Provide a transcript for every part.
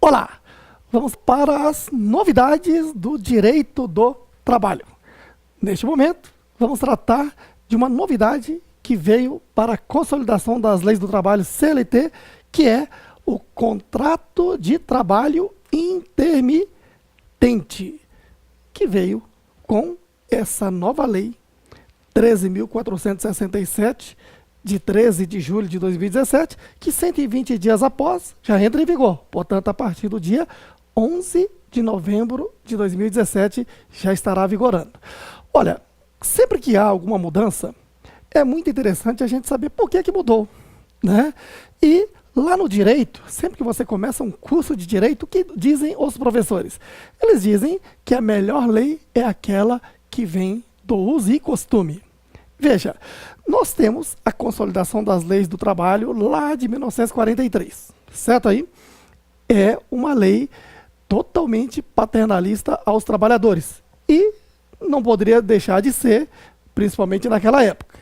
Olá, vamos para as novidades do direito do trabalho. Neste momento, vamos tratar de uma novidade que veio para a consolidação das leis do trabalho CLT, que é o contrato de trabalho intermitente, que veio com essa nova lei 13.467, de 13 de julho de 2017, que 120 dias após já entra em vigor. Portanto, a partir do dia 11 de novembro de 2017 já estará vigorando. Olha, sempre que há alguma mudança, é muito interessante a gente saber por que mudou, né? E lá no direito, sempre que você começa um curso de direito, o que dizem os professores? Eles dizem que a melhor lei é aquela que vem do uso e costume. Veja, nós temos a consolidação das leis do trabalho lá de 1943, certo aí? É uma lei totalmente paternalista aos trabalhadores e não poderia deixar de ser, principalmente naquela época.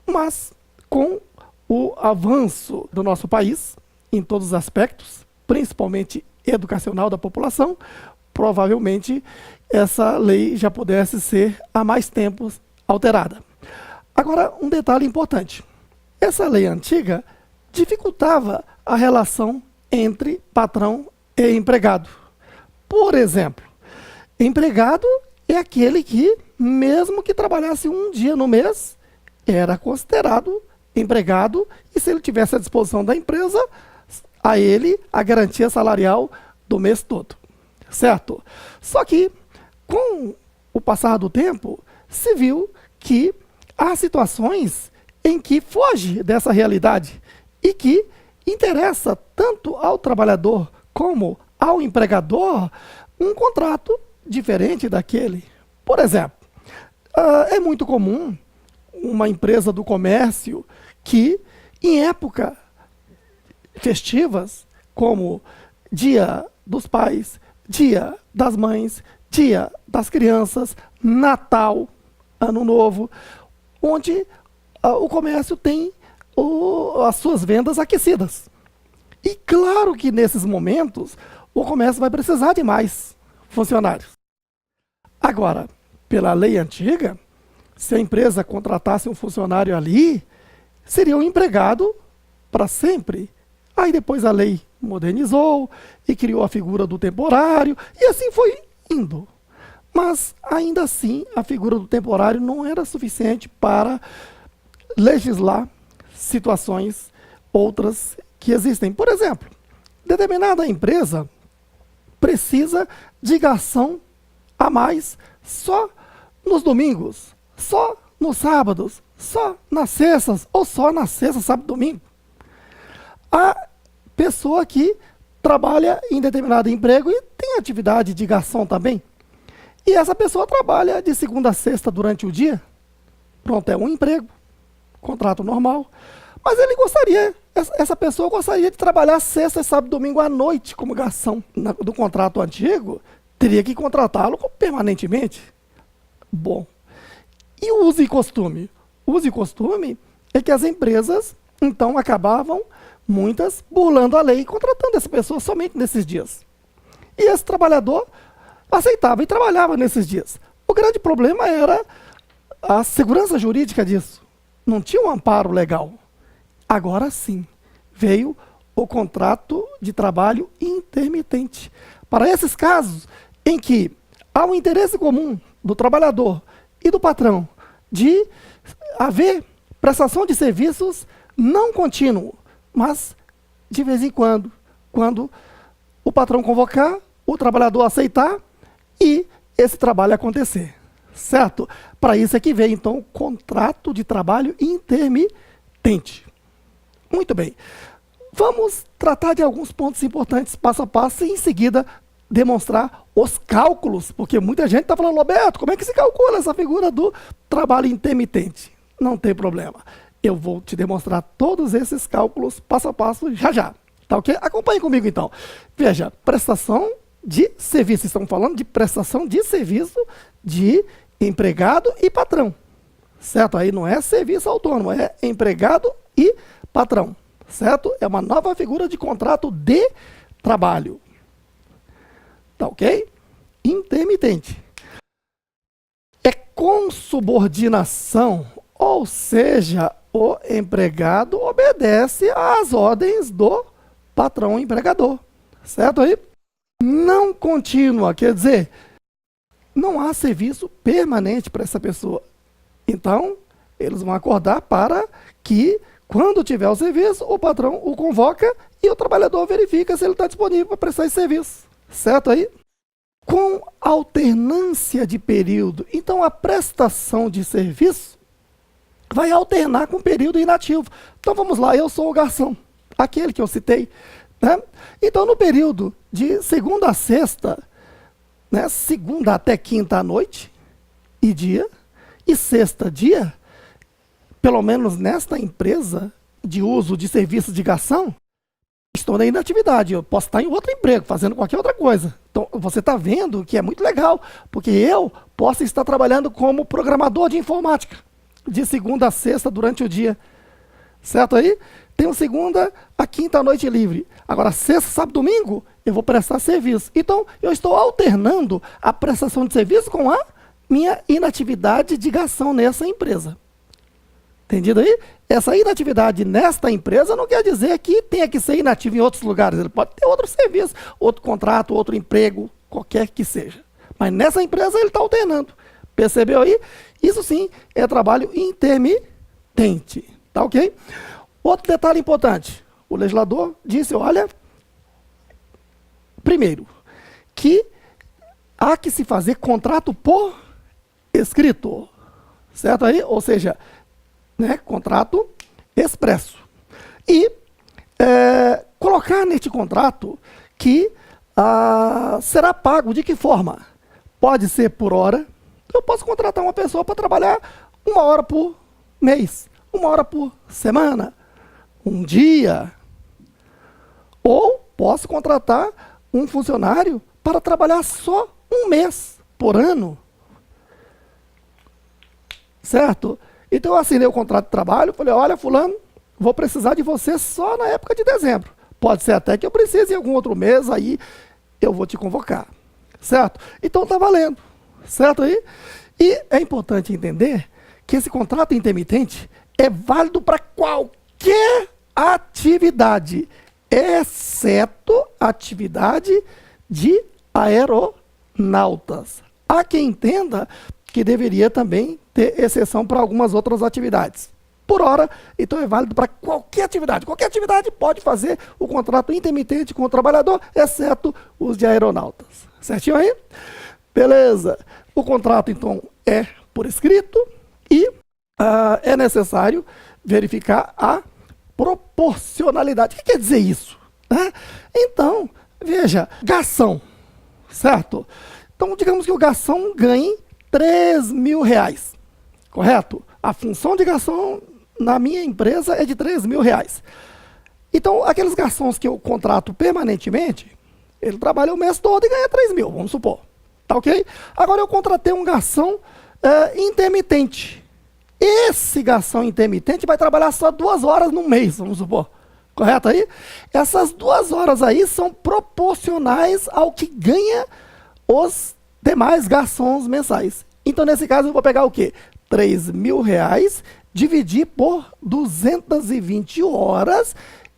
Mas com o avanço do nosso país, em todos os aspectos, principalmente educacional da população, provavelmente essa lei já pudesse ser há mais tempo alterada. Agora, um detalhe importante. Essa lei antiga dificultava a relação entre patrão e empregado. Por exemplo, empregado é aquele que, mesmo que trabalhasse um dia no mês, era considerado empregado e se ele tivesse à disposição da empresa, a ele a garantia salarial do mês todo, certo? Só que, com o passar do tempo, se viu que há situações em que foge dessa realidade e que interessa tanto ao trabalhador como ao empregador um contrato diferente daquele. Por exemplo, é muito comum uma empresa do comércio que, em época festivas, como Dia dos Pais, Dia das Mães, Dia das Crianças, Natal, Ano Novo, onde o comércio tem as suas vendas aquecidas. E claro que nesses momentos o comércio vai precisar de mais funcionários. Agora, pela lei antiga, se a empresa contratasse um funcionário ali, seria um empregado para sempre. Aí depois a lei modernizou e criou a figura do temporário, e assim foi indo. Mas, ainda assim, a figura do temporário não era suficiente para legislar situações outras que existem. Por exemplo, determinada empresa precisa de garçom a mais só nos domingos, só nos sábados, só nas sextas, ou só na sexta, sábado e domingo. A pessoa que trabalha em determinado emprego e tem atividade de garçom também, e essa pessoa trabalha de segunda a sexta durante o dia. Pronto, é um emprego, contrato normal. Mas ele gostaria, essa pessoa gostaria de trabalhar sexta, sábado e domingo à noite como garçom. Do contrato antigo, teria que contratá-lo permanentemente. Bom, e o uso e costume? O uso e costume é que as empresas, então, acabavam, muitas, burlando a lei e contratando essa pessoa somente nesses dias. E esse trabalhador aceitava e trabalhava nesses dias. O grande problema era a segurança jurídica disso. Não tinha um amparo legal. Agora sim, veio o contrato de trabalho intermitente. Para esses casos em que há um interesse comum do trabalhador e do patrão de haver prestação de serviços não contínuo, mas de vez em quando o patrão convocar, o trabalhador aceitar e esse trabalho acontecer, certo? Para isso é que veio, então, o contrato de trabalho intermitente. Muito bem. Vamos tratar de alguns pontos importantes passo a passo e, em seguida, demonstrar os cálculos, porque muita gente está falando, Roberto, como é que se calcula essa figura do trabalho intermitente? Não tem problema. Eu vou te demonstrar todos esses cálculos passo a passo já já. Tá ok? Acompanhe comigo, então. Veja, prestação de serviço. Estamos falando de prestação de serviço de empregado e patrão. Certo? Aí não é serviço autônomo, é empregado e patrão. Certo? É uma nova figura de contrato de trabalho. Tá ok? Intermitente. É consubordinação, ou seja, o empregado obedece às ordens do patrão empregador. Certo aí? Não contínua, quer dizer, não há serviço permanente para essa pessoa. Então, eles vão acordar para que, quando tiver o serviço, o patrão o convoca e o trabalhador verifica se ele está disponível para prestar esse serviço. Certo aí? Com alternância de período. Então, a prestação de serviço vai alternar com o período inativo. Então, vamos lá, eu sou o garçom, aquele que eu citei. Né? Então, no período de segunda a sexta, né, segunda até quinta à noite e dia, e sexta dia, pelo menos nesta empresa de uso de serviços de garçom, estou na inatividade. Eu posso estar em outro emprego, fazendo qualquer outra coisa. Então, você está vendo que é muito legal, porque eu posso estar trabalhando como programador de informática, de segunda a sexta durante o dia. Certo aí? Tenho segunda a quinta à noite livre. Agora, sexta, sábado, domingo, eu vou prestar serviço. Então, eu estou alternando a prestação de serviço com a minha inatividade de garçom nessa empresa. Entendido aí? Essa inatividade nesta empresa não quer dizer que tenha que ser inativo em outros lugares. Ele pode ter outro serviço, outro contrato, outro emprego, qualquer que seja. Mas nessa empresa ele está alternando. Percebeu aí? Isso sim é trabalho intermitente. Tá ok? Outro detalhe importante. O legislador disse, olha, primeiro, que há que se fazer contrato por escrito. Certo aí? Ou seja, né, contrato expresso. E colocar neste contrato que será pago de que forma? Pode ser por hora. Eu posso contratar uma pessoa para trabalhar 1 hora por mês, 1 hora por semana, um dia. Ou posso contratar um funcionário para trabalhar só 1 mês por ano. Certo? Então eu assinei o contrato de trabalho, falei, olha, fulano, vou precisar de você só na época de dezembro. Pode ser até que eu precise em algum outro mês, aí eu vou te convocar. Certo? Então tá valendo. Certo aí? E é importante entender que esse contrato intermitente é válido para qualquer atividade, exceto atividade de aeronautas. Há quem entenda que deveria também ter exceção para algumas outras atividades. Por hora, então é válido para qualquer atividade. Qualquer atividade pode fazer o contrato intermitente com o trabalhador, exceto os de aeronautas. Certinho aí? Beleza. O contrato, então, é por escrito e é necessário verificar a proporcionalidade. O que quer dizer isso? Então, veja, garçom, certo? Então, digamos que o garçom ganhe R$3.000, correto? A função de garçom na minha empresa é de R$3.000. Então, aqueles garçons que eu contrato permanentemente, ele trabalha o mês todo e ganha 3.000, vamos supor. Tá ok? Agora eu contratei um garçom intermitente. Esse garçom intermitente vai trabalhar só 2 horas no mês, vamos supor. Correto aí? Essas 2 horas aí são proporcionais ao que ganha os demais garçons mensais. Então, nesse caso, eu vou pegar o quê? R$3.000, dividir por 220 horas,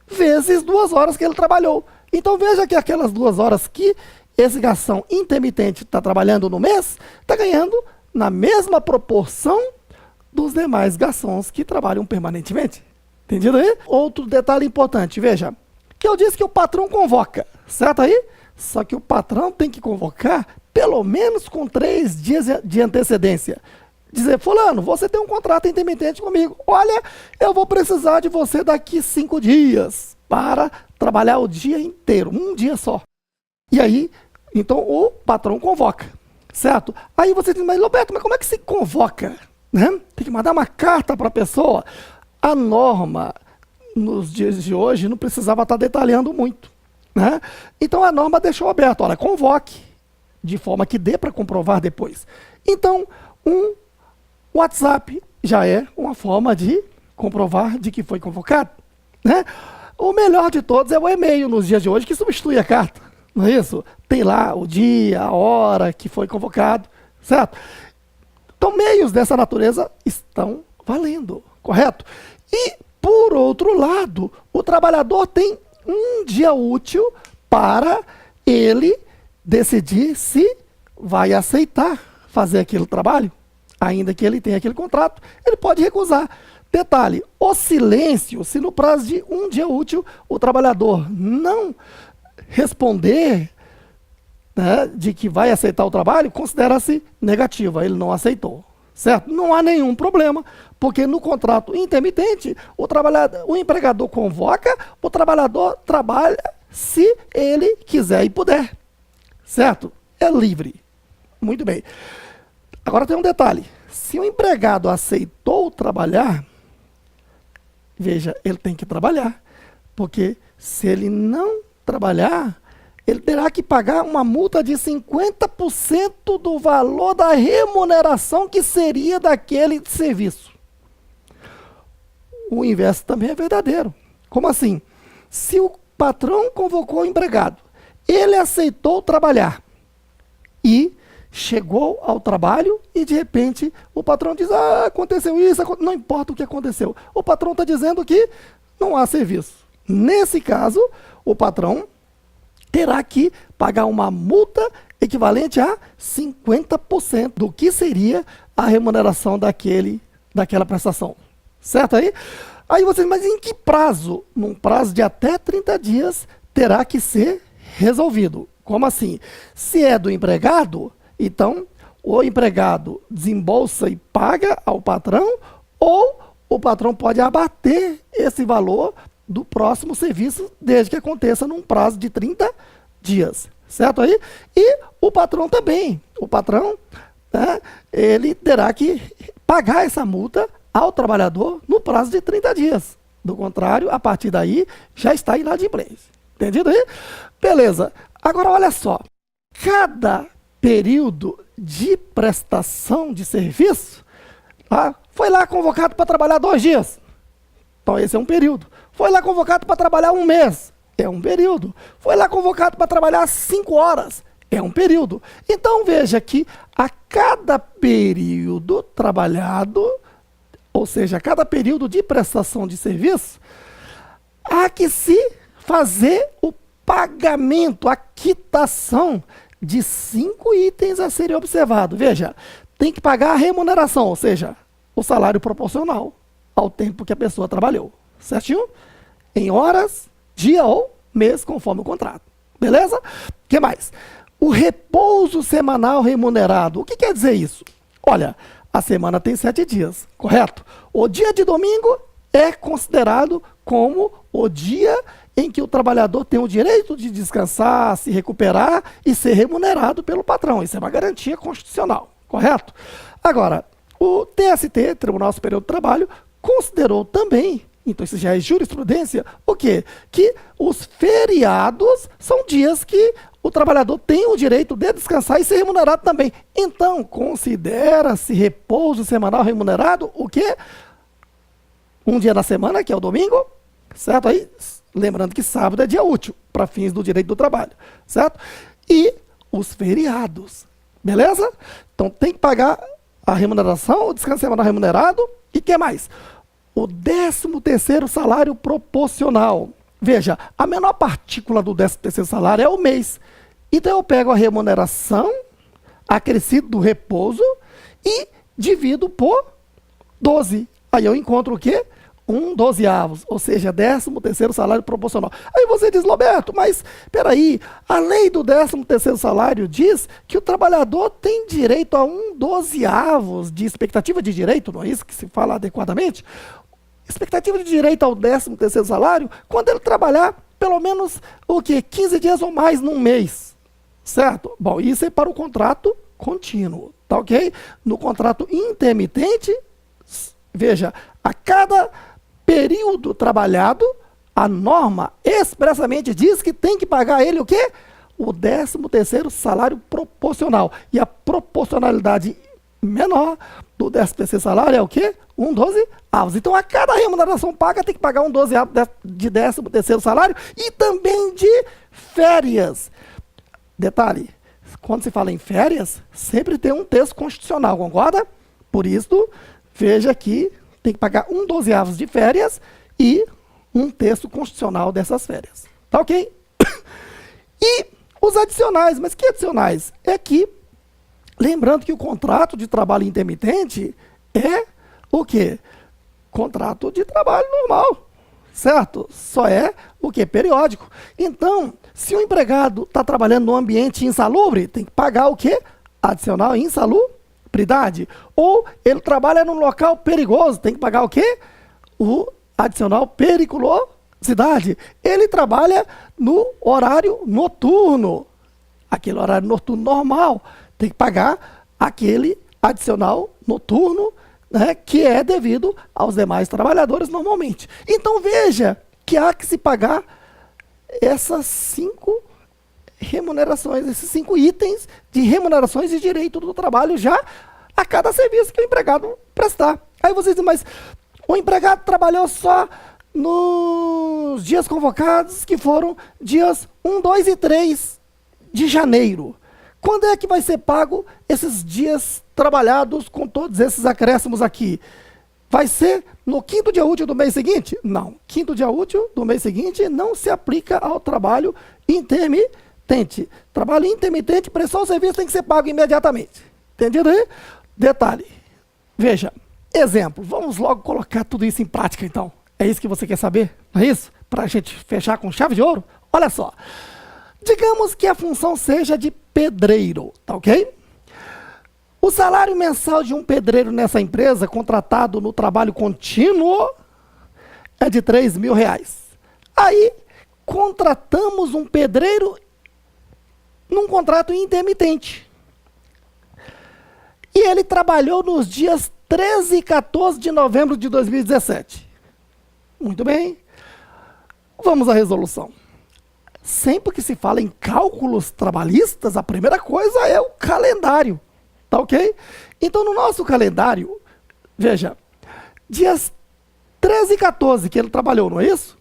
vezes 2 horas que ele trabalhou. Então, veja que aquelas 2 horas que esse garçom intermitente está trabalhando no mês, está ganhando na mesma proporção dos demais garçons que trabalham permanentemente. Entendido aí? Outro detalhe importante, veja, que eu disse que o patrão convoca, certo aí? Só que o patrão tem que convocar pelo menos com 3 dias de antecedência. Dizer, fulano, você tem um contrato intermitente comigo. Olha, eu vou precisar de você daqui 5 dias para trabalhar o dia inteiro, um dia só. E aí, então o patrão convoca, certo? Aí você diz, mas Roberto, mas como é que se convoca? Né? Tem que mandar uma carta para a pessoa. A norma, nos dias de hoje, não precisava estar detalhando muito. Né? Então a norma deixou aberto, olha, convoque, de forma que dê para comprovar depois. Então, um WhatsApp já é uma forma de comprovar de que foi convocado. Né? O melhor de todos é o e-mail nos dias de hoje, que substitui a carta. não é isso? Tem lá o dia, a hora que foi convocado, certo? Então, meios dessa natureza estão valendo, correto? E, por outro lado, o trabalhador tem um dia útil para ele decidir se vai aceitar fazer aquele trabalho, ainda que ele tenha aquele contrato, ele pode recusar. Detalhe, o silêncio, se no prazo de um dia útil o trabalhador não responder, né, de que vai aceitar o trabalho, considera-se negativa, ele não aceitou, certo? Não há nenhum problema, porque no contrato intermitente, o empregador convoca, o trabalhador trabalha se ele quiser e puder, certo? É livre. Muito bem. Agora tem um detalhe, se o empregado aceitou trabalhar, veja, ele tem que trabalhar, porque se ele não trabalhar, ele terá que pagar uma multa de 50% do valor da remuneração que seria daquele serviço. O inverso também é verdadeiro. Como assim? Se o patrão convocou o empregado, ele aceitou trabalhar e chegou ao trabalho e de repente o patrão diz, aconteceu isso, não importa o que aconteceu. O patrão está dizendo que não há serviço. Nesse caso, o patrão terá que pagar uma multa equivalente a 50% do que seria a remuneração daquela prestação. Certo aí? Aí você diz, mas em que prazo? Num prazo de até 30 dias terá que ser resolvido. Como assim? Se é do empregado, então o empregado desembolsa e paga ao patrão, ou o patrão pode abater esse valor do próximo serviço, desde que aconteça num prazo de 30 dias, certo aí? E o patrão também, o patrão, né, ele terá que pagar essa multa ao trabalhador no prazo de 30 dias. Do contrário, a partir daí, já está inadimplência. Entendido aí? Beleza. Agora, olha só. Cada período de prestação de serviço, tá, foi lá convocado para trabalhar 2 dias. Então, esse é um período. Foi lá convocado para trabalhar 1 mês. É um período. Foi lá convocado para trabalhar 5 horas. É um período. Então, veja que a cada período trabalhado, ou seja, a cada período de prestação de serviço, há que se fazer o pagamento, a quitação de 5 itens a serem observados. Veja, tem que pagar a remuneração, ou seja, o salário proporcional ao tempo que a pessoa trabalhou. Certinho? Em horas, dia ou mês, conforme o contrato. Beleza? O que mais? O repouso semanal remunerado. O que quer dizer isso? Olha, a semana tem 7 dias, correto? O dia de domingo é considerado como o dia em que o trabalhador tem o direito de descansar, se recuperar e ser remunerado pelo patrão. Isso é uma garantia constitucional, correto? Agora, o TST, Tribunal Superior do Trabalho, considerou também, então isso já é jurisprudência, o quê? Que os feriados são dias que o trabalhador tem o direito de descansar e ser remunerado também. Então, considera-se repouso semanal remunerado o quê? Um dia na semana, que é o domingo, certo? Aí, lembrando que sábado é dia útil, para fins do direito do trabalho, certo? E os feriados, beleza? Então, tem que pagar a remuneração, o descanso semanal remunerado, e o que mais? O 13º salário proporcional. Veja, a menor partícula do 13º salário é o mês. Então, eu pego a remuneração acrescido do repouso e divido por 12. Aí eu encontro o quê? 1/12, ou seja, 13º salário proporcional. Aí você diz, Roberto, mas peraí, a lei do 13º salário diz que o trabalhador tem direito a 1/12 de expectativa de direito, não é isso que se fala adequadamente? Expectativa de direito ao 13º salário quando ele trabalhar pelo menos o quê? 15 dias ou mais num mês, certo? Bom, isso é para o contrato contínuo, tá ok? No contrato intermitente, veja, a cada período trabalhado, a norma expressamente diz que tem que pagar a ele o quê? O 13º salário proporcional. E a proporcionalidade menor do 13º salário é o quê? 1/12. Então, a cada remuneração paga tem que pagar 1/12 de 13º salário e também de férias. Detalhe, quando se fala em férias, sempre tem um texto constitucional, concorda? Por isso, veja que tem que pagar 1/12 de férias e um texto constitucional dessas férias. Tá ok? E os adicionais, mas que adicionais? É que, lembrando que o contrato de trabalho intermitente é o quê? Contrato de trabalho normal, certo? Só é o quê? Periódico. Então, se o empregado está trabalhando num ambiente insalubre, tem que pagar o quê? Adicional insalubridade. Ou ele trabalha num local perigoso, tem que pagar o quê? O adicional periculosidade. Ele trabalha no horário noturno, aquele horário noturno normal, tem que pagar aquele adicional noturno, né, que é devido aos demais trabalhadores normalmente. Então veja que há que se pagar essas 5 remunerações, esses 5 itens de remunerações e direito do trabalho já a cada serviço que o empregado prestar. Aí vocês dizem, mas o empregado trabalhou só nos dias convocados, que foram dias 1, 2 e 3 de janeiro. Quando é que vai ser pago esses dias trabalhados com todos esses acréscimos aqui? Vai ser no 5º dia útil do mês seguinte? Não. 5º dia útil do mês seguinte não se aplica ao trabalho intermitente. Trabalho intermitente, prestou o serviço, tem que ser pago imediatamente. Entendido aí? Detalhe. Veja, exemplo. Vamos logo colocar tudo isso em prática, então. É isso que você quer saber? Não é isso? Para a gente fechar com chave de ouro? Olha só. Digamos que a função seja de pedreiro, tá ok? O salário mensal de um pedreiro nessa empresa, contratado no trabalho contínuo, é de R$3.000. Aí, contratamos um pedreiro num contrato intermitente. E ele trabalhou nos dias 13 e 14 de novembro de 2017. Muito bem. Vamos à resolução. Sempre que se fala em cálculos trabalhistas, a primeira coisa é o calendário. Tá ok? Então, no nosso calendário, veja, dias 13 e 14 que ele trabalhou, não é isso?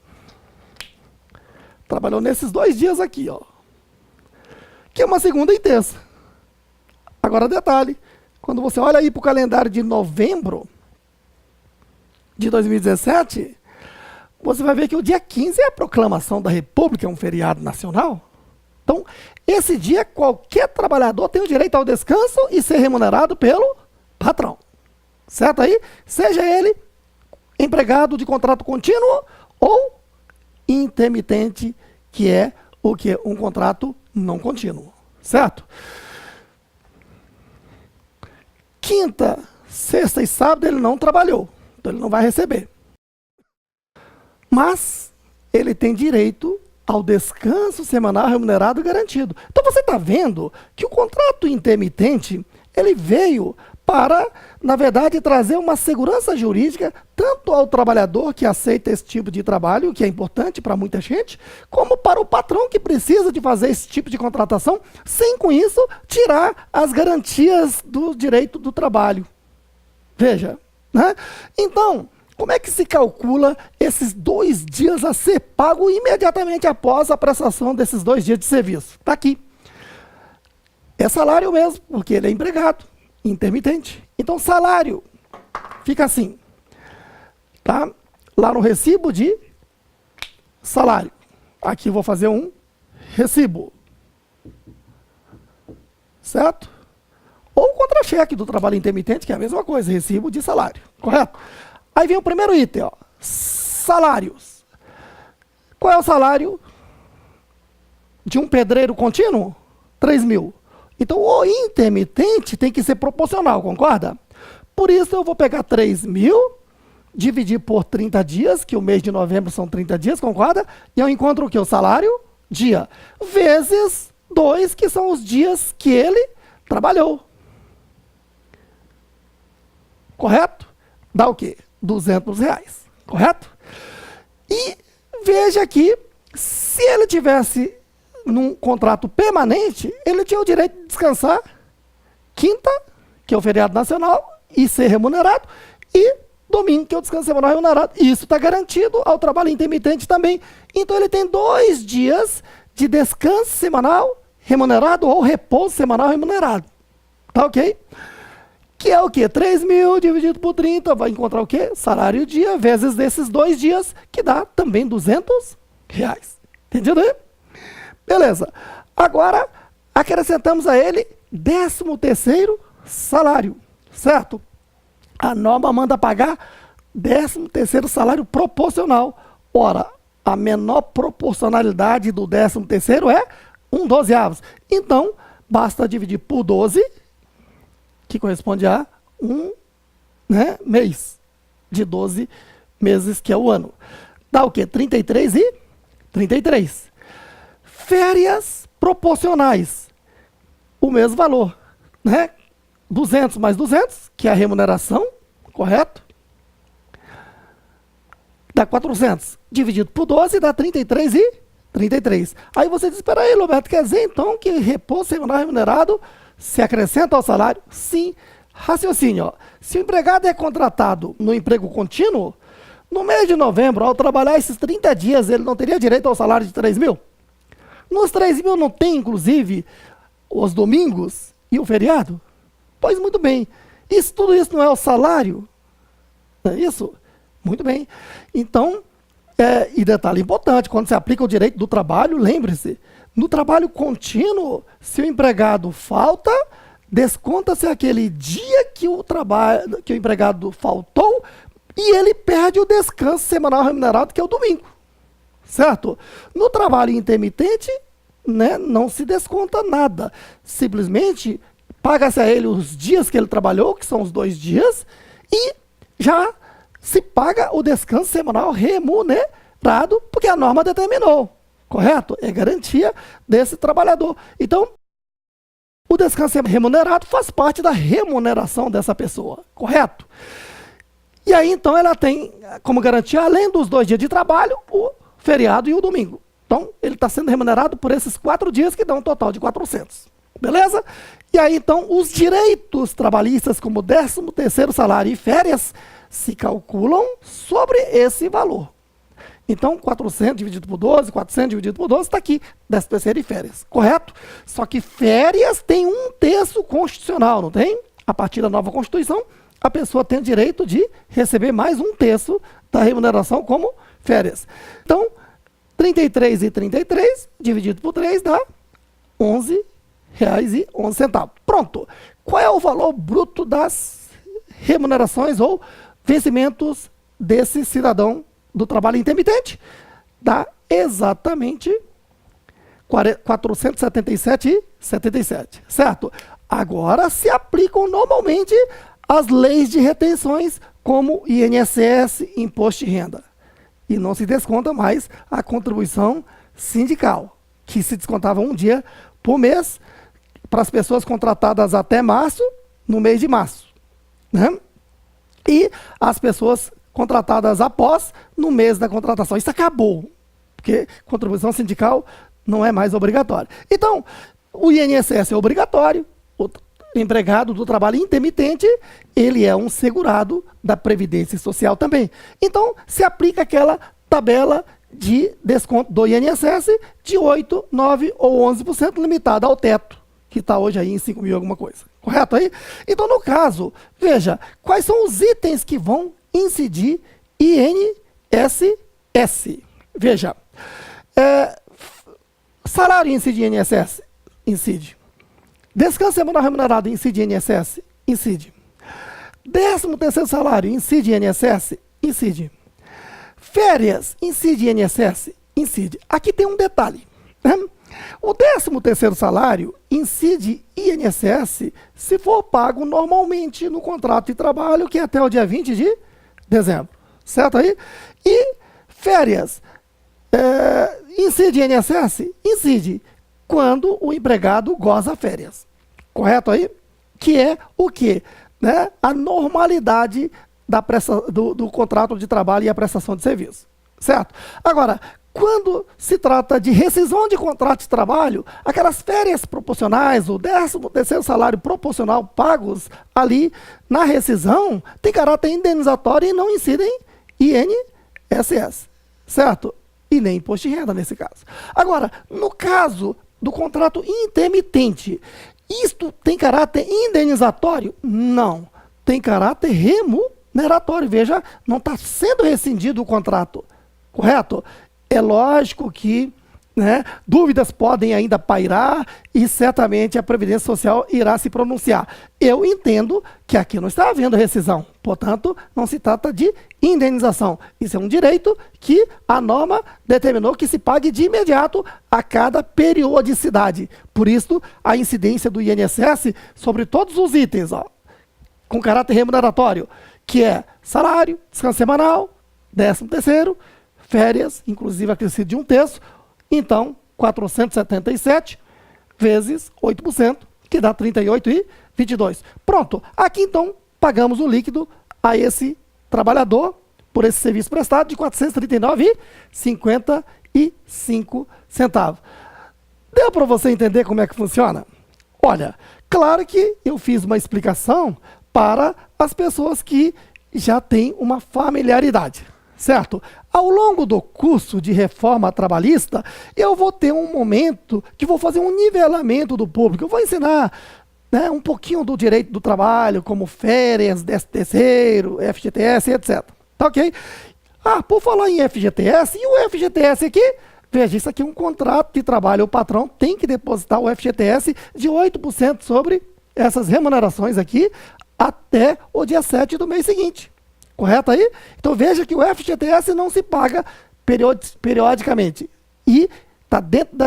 Trabalhou nesses 2 dias aqui, ó. Que é uma segunda e terça. Agora, detalhe, quando você olha aí para o calendário de novembro de 2017, você vai ver que o dia 15 é a proclamação da República, é um feriado nacional. Então, esse dia, qualquer trabalhador tem o direito ao descanso e ser remunerado pelo patrão. Certo aí? Seja ele empregado de contrato contínuo ou intermitente, que é o que? Um contrato não contínuo. Certo? Quinta, sexta e sábado ele não trabalhou. Então ele não vai receber. Mas ele tem direito ao descanso semanal remunerado garantido. Então você está vendo que o contrato intermitente, ele veio para, na verdade, trazer uma segurança jurídica tanto ao trabalhador que aceita esse tipo de trabalho, que é importante para muita gente, como para o patrão que precisa de fazer esse tipo de contratação, sem com isso tirar as garantias do direito do trabalho. Veja, né? Então, como é que se calcula esses 2 dias a ser pago imediatamente após a prestação desses 2 dias de serviço? Está aqui. É salário mesmo, porque ele é empregado, intermitente. Então, salário fica assim. Tá? Lá no recibo de salário. Aqui eu vou fazer um recibo. Certo? Ou o contra-cheque do trabalho intermitente, que é a mesma coisa, recibo de salário. Correto? Aí vem o primeiro item, ó, salários. Qual é o salário de um pedreiro contínuo? 3.000. Então, o intermitente tem que ser proporcional, concorda? Por isso, eu vou pegar 3.000, dividir por 30 dias, que o mês de novembro são 30 dias, concorda? E eu encontro o que? O salário dia. Vezes 2, que são os dias que ele trabalhou. Correto? Dá o quê? R$200, correto? E veja que, se ele tivesse num contrato permanente, ele tinha o direito de descansar quinta, que é o feriado nacional, e ser remunerado, e domingo, que é o descanso semanal remunerado. Isso está garantido ao trabalho intermitente também. Então, ele tem 2 dias de descanso semanal remunerado ou repouso semanal remunerado. Tá ok? Que é o quê? 3.000 dividido por 30, vai encontrar o quê? Salário dia, vezes desses 2 dias, que dá também R$ 200. Entendido aí? Beleza. Agora, acrescentamos a ele 13º salário, certo? A norma manda pagar 13º salário proporcional. Ora, a menor proporcionalidade do 13º é 1/12. Então, basta dividir por 12, que corresponde a né, mês de 12 meses, que é o ano. Dá o quê? 33 e 33. Férias proporcionais. O mesmo valor, né? 200 mais 200, que é a remuneração, correto? Dá 400. Dividido por 12 dá 33 e 33. Aí você diz, espera aí, Roberto, quer dizer então que repouso semanal remunerado se acrescenta ao salário? Sim. Raciocínio, ó. Se o empregado é contratado no emprego contínuo, no mês de novembro, ao trabalhar esses 30 dias, ele não teria direito ao salário de 3.000? Nos 3.000 não tem, inclusive, os domingos e o feriado? Pois muito bem. Tudo isso não é o salário? Não é isso? Muito bem. Então, e detalhe importante, quando você aplica o direito do trabalho, lembre-se, no trabalho contínuo, se o empregado falta, desconta-se aquele dia que o empregado faltou e ele perde o descanso semanal remunerado, que é o domingo. Certo? No trabalho intermitente, né, não se desconta nada. Simplesmente paga-se a ele os dias que ele trabalhou, que são os 2 dias, e já se paga o descanso semanal remunerado, porque a norma determinou. Correto? É garantia desse trabalhador. Então, o descanso remunerado faz parte da remuneração dessa pessoa. Correto? E aí, então, ela tem como garantia, além dos 2 dias de trabalho, o feriado e o domingo. Então, ele está sendo remunerado por esses 4 dias, que dão um total de 400. Beleza? E aí, então, os direitos trabalhistas, como 13º salário e férias, se calculam sobre esse valor. Então, 400 dividido por 12, 400 dividido por 12, está aqui, 13º e férias, correto? Só que férias tem 1/3 constitucional, não tem? A partir da nova Constituição, a pessoa tem o direito de receber mais 1/3 da remuneração como férias. Então, 33 e 33, dividido por 3, dá R$11,11. Pronto. Qual é o valor bruto das remunerações ou vencimentos desse cidadão do trabalho intermitente? Dá exatamente 477,77, certo? Agora se aplicam normalmente as leis de retenções, como INSS, Imposto de Renda. E não se desconta mais a contribuição sindical, que se descontava 1 dia por mês para as pessoas contratadas até março, no mês de março, né? E as pessoas contratadas após, no mês da contratação. Isso acabou, porque contribuição sindical não é mais obrigatória. Então, o INSS é obrigatório, o empregado do trabalho intermitente, ele é um segurado da Previdência Social também. Então, se aplica aquela tabela de desconto do INSS de 8%, 9% ou 11%, limitada ao teto, que está hoje aí em 5.000 alguma coisa. Correto aí? Então, no caso, veja, quais são os itens que vão incidir INSS? Veja, salário incide INSS? Incide. Descanso semanal remunerado incide INSS? Incide. 13º salário incide INSS? Incide. Férias incide INSS? Incide. Aqui tem um detalhe, né? O 13º salário incide INSS se for pago normalmente no contrato de trabalho, que é até o dia 20 de dezembro. Certo aí? E férias incide INSS? Incide quando o empregado goza férias. Correto aí? Que é o quê? Né? A normalidade do contrato de trabalho e a prestação de serviço. Certo? Agora, quando se trata de rescisão de contrato de trabalho, aquelas férias proporcionais, o 13º salário proporcional pagos ali na rescisão, tem caráter indenizatório e não incidem INSS, certo? E nem imposto de renda nesse caso. Agora, no caso do contrato intermitente. Isto tem caráter indenizatório? Não. Tem caráter remuneratório. Veja, não está sendo rescindido o contrato, correto? É lógico que, né, dúvidas podem ainda pairar e certamente a Previdência Social irá se pronunciar. Eu entendo que aqui não está havendo rescisão, portanto, não se trata de indenização. Isso é um direito que a norma determinou que se pague de imediato a cada periodicidade. Por isso, a incidência do INSS sobre todos os itens, ó, com caráter remuneratório, que é salário, descanso semanal, 13º, férias, inclusive acrescido de 1/3, então 477 vezes 8%, que dá 38,22. Pronto, aqui então pagamos o líquido a esse trabalhador por esse serviço prestado de R$ 439,55. Deu para você entender como é que funciona? Olha, claro que eu fiz uma explicação para as pessoas que já têm uma familiaridade, certo? Ao longo do curso de reforma trabalhista, eu vou ter um momento que vou fazer um nivelamento do público. Eu vou ensinar, né, um pouquinho do direito do trabalho, como férias, 13º, FGTS, etc. Tá ok? Ah, por falar em FGTS, e o FGTS aqui? Veja, isso aqui é um contrato de trabalho. O patrão tem que depositar o FGTS de 8% sobre essas remunerações aqui até o dia 7 do mês seguinte. Correto aí? Então veja que o FGTS não se paga periodicamente. E está dentro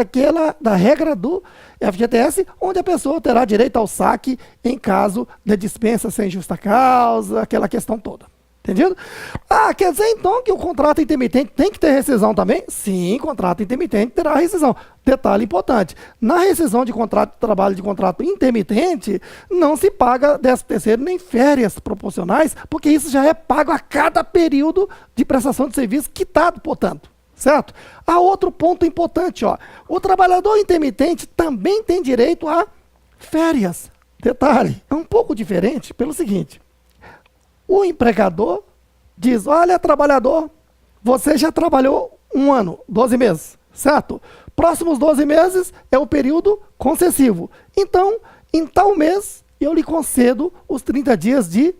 da regra do FGTS, onde a pessoa terá direito ao saque em caso de dispensa sem justa causa, aquela questão toda. Entendido? Ah, quer dizer então que o contrato intermitente tem que ter rescisão também? Sim, contrato intermitente terá rescisão. Detalhe importante, na rescisão de contrato de trabalho de contrato intermitente, não se paga 13º nem férias proporcionais, porque isso já é pago a cada período de prestação de serviço quitado, portanto. Certo? Há outro ponto importante, ó. O trabalhador intermitente também tem direito a férias. Detalhe, é um pouco diferente pelo seguinte. O empregador diz, olha, trabalhador, você já trabalhou 1 ano, 12 meses, certo? Próximos 12 meses é o período concessivo. Então, em tal mês, eu lhe concedo os 30 dias de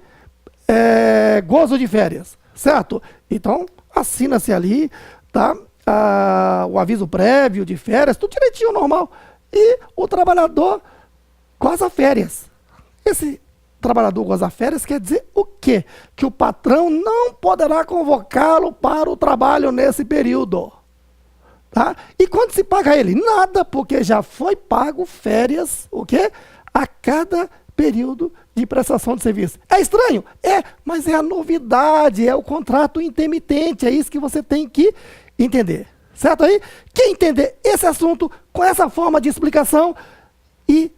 gozo de férias, certo? Então, assina-se ali, tá? O aviso prévio de férias, tudo direitinho, normal. E o trabalhador goza férias. Esse trabalhador goza férias quer dizer o quê? Que o patrão não poderá convocá-lo para o trabalho nesse período. Tá? E quanto se paga a ele? Nada, porque já foi pago férias, o quê? A cada período de prestação de serviço. É estranho? É, mas é a novidade, é o contrato intermitente, é isso que você tem que entender. Certo aí? Quem entender esse assunto com essa forma de explicação e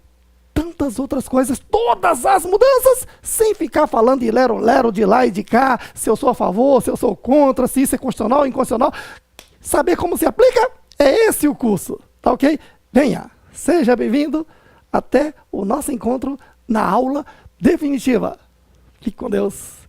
tantas outras coisas, todas as mudanças, sem ficar falando de lero-lero, de lá e de cá, se eu sou a favor, se eu sou contra, se isso é constitucional ou inconstitucional. Saber como se aplica? É esse o curso, tá ok? Venha, seja bem-vindo, até o nosso encontro na aula definitiva. Fique com Deus.